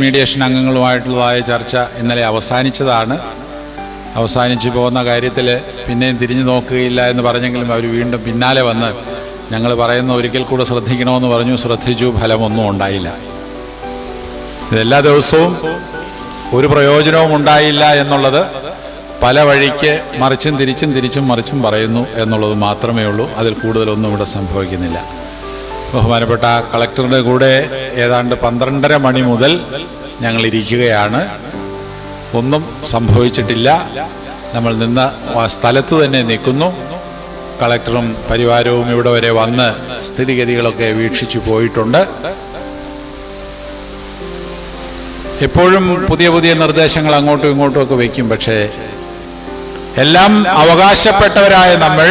Mediation അംഗങ്ങളുമായിട്ടുള്ളതായ ചർച്ച ഇന്നലെ അവസാനിച്ചതാണ്. അവസാനിച്ചു പോകുന്ന കാര്യത്തിൽ പിന്നെയും തിരിഞ്ഞു നോക്കുകയില്ല എന്ന് പറഞ്ഞെങ്കിലും അവർ വീണ്ടും പിന്നാലെ വന്ന് ഞങ്ങൾ പറയുന്ന ഒരിക്കൽ കൂടെ ശ്രദ്ധിക്കണമെന്ന് പറഞ്ഞു. ശ്രദ്ധിച്ചു, ഫലമൊന്നും ഉണ്ടായില്ല. ഇതെല്ലാ ദിവസവും ഒരു പ്രയോജനവും ഉണ്ടായില്ല എന്നുള്ളത് പല വഴിക്ക് മറിച്ചും തിരിച്ചും പറയുന്നു എന്നുള്ളത് മാത്രമേ ഉള്ളൂ. അതിൽ കൂടുതലൊന്നും ഇവിടെ സംഭവിക്കുന്നില്ല. ബഹുമാനപ്പെട്ട കളക്ടറുടെ കൂടെ ഏതാണ്ട് 12:30 മണി മുതൽ ഞങ്ങൾ ഇരിക്കുകയാണ്. ഒന്നും സംഭവിച്ചിട്ടില്ല. നമ്മൾ നിന്ന സ്ഥലത്ത് തന്നെ നിൽക്കുന്നു. കളക്ടറും പരിവാരവും ഇവിടെ വരെ വന്ന് സ്ഥിതിഗതികളൊക്കെ വീക്ഷിച്ചു പോയിട്ടുണ്ട്. എപ്പോഴും പുതിയ നിർദ്ദേശങ്ങൾ അങ്ങോട്ടും ഇങ്ങോട്ടും ഒക്കെ വയ്ക്കും. പക്ഷേ എല്ലാം അവകാശപ്പെട്ടവരായ നമ്മൾ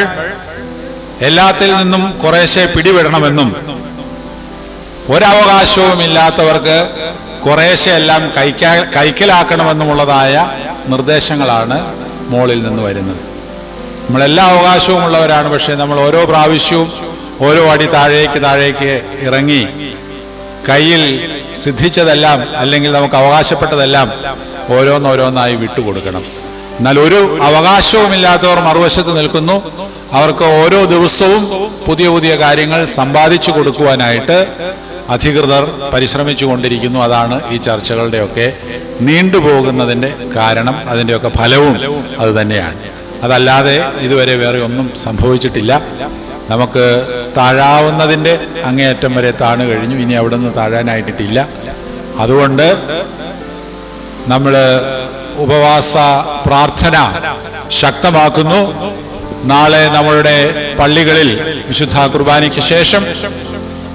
എല്ലാത്തിൽ നിന്നും കുറേശ്ശെ പിടിവിടണമെന്നും ഒരവകാശവും ഇല്ലാത്തവർക്ക് കുറേശ്ശെ എല്ലാം കൈക്കലാക്കണമെന്നുമുള്ളതായ നിർദ്ദേശങ്ങളാണ് മോളിൽ നിന്ന് വരുന്നത്. നമ്മളെല്ലാ അവകാശവും ഉള്ളവരാണ്. പക്ഷേ നമ്മൾ ഓരോ പ്രാവശ്യവും ഓരോ അടി താഴേക്ക് ഇറങ്ങി കയ്യിൽ സിദ്ധിച്ചതെല്ലാം അല്ലെങ്കിൽ നമുക്ക് അവകാശപ്പെട്ടതെല്ലാം ഓരോന്നോരോന്നായി വിട്ടുകൊടുക്കണം. എന്നാൽ ഒരു അവകാശവുമില്ലാത്തവർ മറുവശത്ത് നിൽക്കുന്നു. അവർക്ക് ഓരോ ദിവസവും പുതിയ കാര്യങ്ങൾ സമ്പാദിച്ചു കൊടുക്കുവാനായിട്ട് അധികൃതർ പരിശ്രമിച്ചു കൊണ്ടിരിക്കുന്നു. അതാണ് ഈ ചർച്ചകളുടെയൊക്കെ നീണ്ടുപോകുന്നതിൻ്റെ കാരണം. അതിൻ്റെയൊക്കെ ഫലവും അത് തന്നെയാണ്. അതല്ലാതെ ഇതുവരെ വേറെ ഒന്നും സംഭവിച്ചിട്ടില്ല. നമുക്ക് താഴാവുന്നതിൻ്റെ അങ്ങേയറ്റം വരെ താണു കഴിഞ്ഞു. ഇനി അവിടെ നിന്ന് താഴാനായിട്ടില്ല. അതുകൊണ്ട് നമ്മൾ ഉപവാസ പ്രാർത്ഥന ശക്തമാക്കുന്നു. നാളെ നമ്മളുടെ പള്ളികളിൽ വിശുദ്ധ കുർബാനയ്ക്ക് ശേഷം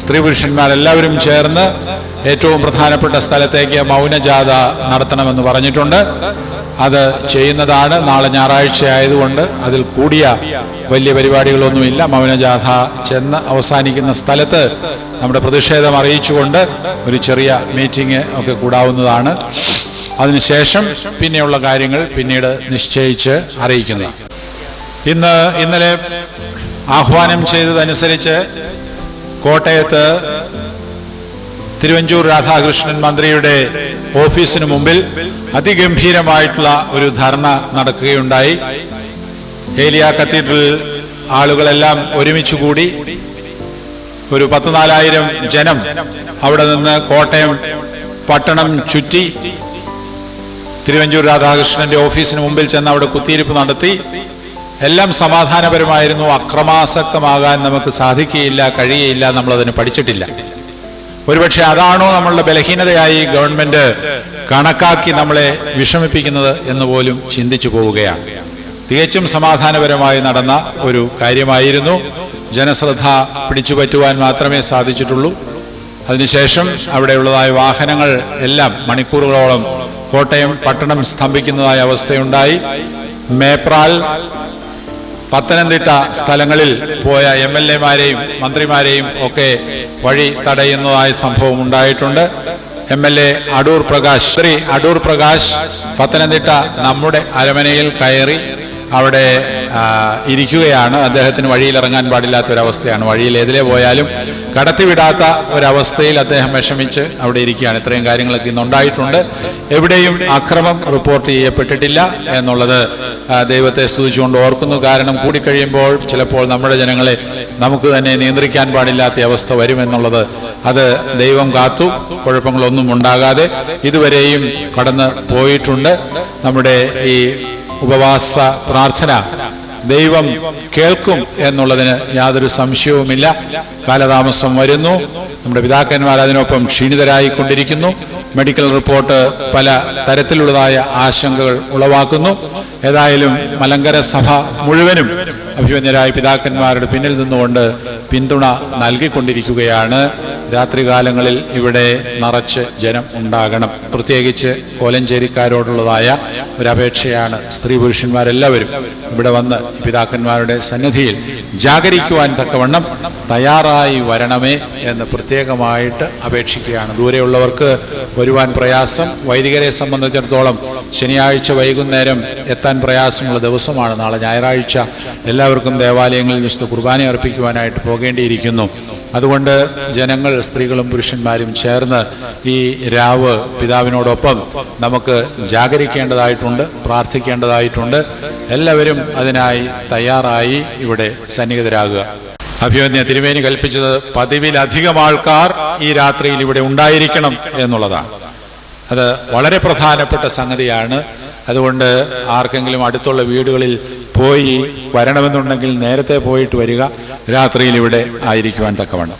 സ്ത്രീ പുരുഷന്മാരെല്ലാവരും ചേർന്ന് ഏറ്റവും പ്രധാനപ്പെട്ട സ്ഥലത്തേക്ക് മൗനജാഥ നടത്തണമെന്ന് പറഞ്ഞിട്ടുണ്ട്. അത് ചെയ്യുന്നതാണ്. നാളെ ഞായറാഴ്ച ആയതുകൊണ്ട് അതിൽ കൂടിയ വലിയ പരിപാടികളൊന്നുമില്ല. മൗനജാഥ ചെന്ന് അവസാനിക്കുന്ന സ്ഥലത്ത് നമ്മുടെ പ്രതിഷേധം അറിയിച്ചുകൊണ്ട് ഒരു ചെറിയ മീറ്റിംഗ് ഒക്കെ കൂടാവുന്നതാണ്. അതിനുശേഷം പിന്നെയുള്ള കാര്യങ്ങൾ പിന്നീട് നിശ്ചയിച്ച് അറിയിക്കുന്നത്. ഇന്നലെ ആഹ്വാനം ചെയ്തതനുസരിച്ച് കോട്ടയത്ത് തിരുവഞ്ചൂർ രാധാകൃഷ്ണൻ മന്ത്രിയുടെ ഓഫീസിന് മുമ്പിൽ അതിഗംഭീരമായിട്ടുള്ള ഒരു ധർണ നടക്കുകയുണ്ടായി. ഏലിയ കത്തീഡ്രൽ ആളുകളെല്ലാം ഒരുമിച്ച് കൂടി ഒരു 14,000 ജനം അവിടെ നിന്ന് കോട്ടയം പട്ടണം ചുറ്റി തിരുവഞ്ചൂർ രാധാകൃഷ്ണന്റെ ഓഫീസിന് മുമ്പിൽ ചെന്ന് അവിടെ കുത്തിയിരിപ്പ് നടത്തി. എല്ലാം സമാധാനപരമായിരുന്നു. അക്രമാസക്തമാകാൻ നമുക്ക് സാധിക്കുകയില്ല, കഴിയുകയില്ല. നമ്മളതിന് പഠിച്ചിട്ടില്ല. ഒരുപക്ഷെ അതാണോ നമ്മളുടെ ബലഹീനതയായി ഗവൺമെന്റ് കണക്കാക്കി നമ്മളെ വിഷമിപ്പിക്കുന്നത് എന്ന് പോലും ചിന്തിച്ചു പോവുകയാണ്. തികച്ചും സമാധാനപരമായി നടന്ന ഒരു കാര്യമായിരുന്നു. ജനശ്രദ്ധ പിടിച്ചുപറ്റുവാൻ മാത്രമേ സാധിച്ചിട്ടുള്ളൂ. അതിനുശേഷം അവിടെയുള്ളതായ വാഹനങ്ങൾ എല്ലാം മണിക്കൂറുകളോളം കോട്ടയം പട്ടണം സ്തംഭിക്കുന്നതായ അവസ്ഥയുണ്ടായി. മേപ്രാൽ, പത്തനംതിട്ട സ്ഥലങ്ങളിൽ പോയ MLA-മാരെയും മന്ത്രിമാരെയും ഒക്കെ വഴി തടയുന്നതായ സംഭവം ഉണ്ടായിട്ടുണ്ട്. MLA അടൂർ പ്രകാശ് പത്തനംതിട്ട നമ്മുടെ അരമനയിൽ കയറി അവിടെ ഇരിക്കുകയാണ്. അദ്ദേഹത്തിന് വഴിയിലിറങ്ങാൻ പാടില്ലാത്തൊരവസ്ഥയാണ്. വഴിയിൽ എതിരെ പോയാലും കടത്തിവിടാത്ത ഒരവസ്ഥയിൽ അദ്ദേഹം വിഷമിച്ച് അവിടെ ഇരിക്കുകയാണ്. ഇത്രയും കാര്യങ്ങളൊക്കെ ഇന്നുണ്ടായിട്ടുണ്ട്. എവിടെയും അക്രമം റിപ്പോർട്ട് ചെയ്യപ്പെട്ടിട്ടില്ല എന്നുള്ളത് ദൈവത്തെ സ്തുതിച്ചുകൊണ്ട് ഓർക്കുന്നു. കാരണം കൂടിക്കഴിയുമ്പോൾ ചിലപ്പോൾ നമ്മുടെ ജനങ്ങളെ നമുക്ക് തന്നെ നിയന്ത്രിക്കാൻ പാടില്ലാത്ത അവസ്ഥ വരുമെന്നുള്ളത് അത് ദൈവം കാത്തു. കുഴപ്പങ്ങളൊന്നും ഉണ്ടാകാതെ ഇതുവരെയും കടന്നു പോയിട്ടുണ്ട്. നമ്മുടെ ഈ ഉപവാസ പ്രാർത്ഥന ദൈവം കേൾക്കും എന്നുള്ളതിന് യാതൊരു സംശയവുമില്ല. കാലതാമസം വരുന്നു. നമ്മുടെ പിതാക്കന്മാർ അതിനൊപ്പം ക്ഷീണിതരായിക്കൊണ്ടിരിക്കുന്നു. മെഡിക്കൽ റിപ്പോർട്ട് പല തരത്തിലുള്ളതായ ആശങ്കകൾ ഉളവാക്കുന്നു. ഏതായാലും മലങ്കര സഭ മുഴുവനും അഭിമന്യരായ പിതാക്കന്മാരുടെ പിന്നിൽ നിന്നുകൊണ്ട് പിന്തുണ നൽകിക്കൊണ്ടിരിക്കുകയാണ്. രാത്രികാലങ്ങളിൽ ഇവിടെ നിറച്ച് ജനം ഉണ്ടാകണം. പ്രത്യേകിച്ച് കോലഞ്ചേരിക്കാരോടുള്ളതായ ഒരപേക്ഷയാണ്. സ്ത്രീ പുരുഷന്മാരെല്ലാവരും ഇവിടെ വന്ന് പിതാക്കന്മാരുടെ സന്നിധിയിൽ ജാഗരിക്കുവാൻ തക്കവണ്ണം തയ്യാറായി വരണമേ എന്ന് പ്രത്യേകമായിട്ട് അപേക്ഷിക്കുകയാണ്. ദൂരെയുള്ളവർക്ക് വരുവാൻ പ്രയാസം. വൈദികരെ സംബന്ധിച്ചിടത്തോളം ശനിയാഴ്ച വൈകുന്നേരം എത്താൻ പ്രയാസമുള്ള ദിവസമാണ്. നാളെ ഞായറാഴ്ച എല്ലാവർക്കും ദേവാലയങ്ങളിൽ വിശുദ്ധ കുർബാന അർപ്പിക്കുവാനായിട്ട് പോകേണ്ടിയിരിക്കുന്നു. അതുകൊണ്ട് ജനങ്ങൾ, സ്ത്രീകളും പുരുഷന്മാരും ചേർന്ന് ഈ രാവ് പിതാവിനോടൊപ്പം നമുക്ക് ജാഗരിക്കേണ്ടതായിട്ടുണ്ട്, പ്രാർത്ഥിക്കേണ്ടതായിട്ടുണ്ട്. എല്ലാവരും അതിനായി തയ്യാറായി ഇവിടെ സന്നിഹിതരാകുക. അഭിമന്യ തിരുമേനി കൽപ്പിച്ചത് പതിവിലധികം ആൾക്കാർ ഈ രാത്രിയിൽ ഇവിടെ ഉണ്ടായിരിക്കണം എന്നുള്ളതാണ്. അത് വളരെ പ്രധാനപ്പെട്ട സംഗതിയാണ്. അതുകൊണ്ട് ആർക്കെങ്കിലും അടുത്തുള്ള വീടുകളിൽ പോയി വരണമെന്നുണ്ടെങ്കിൽ നേരത്തെ പോയിട്ട് വരിക, രാത്രിയിൽ ഇവിടെ ആയിരിക്കുവാൻ തക്കവണ്ണം.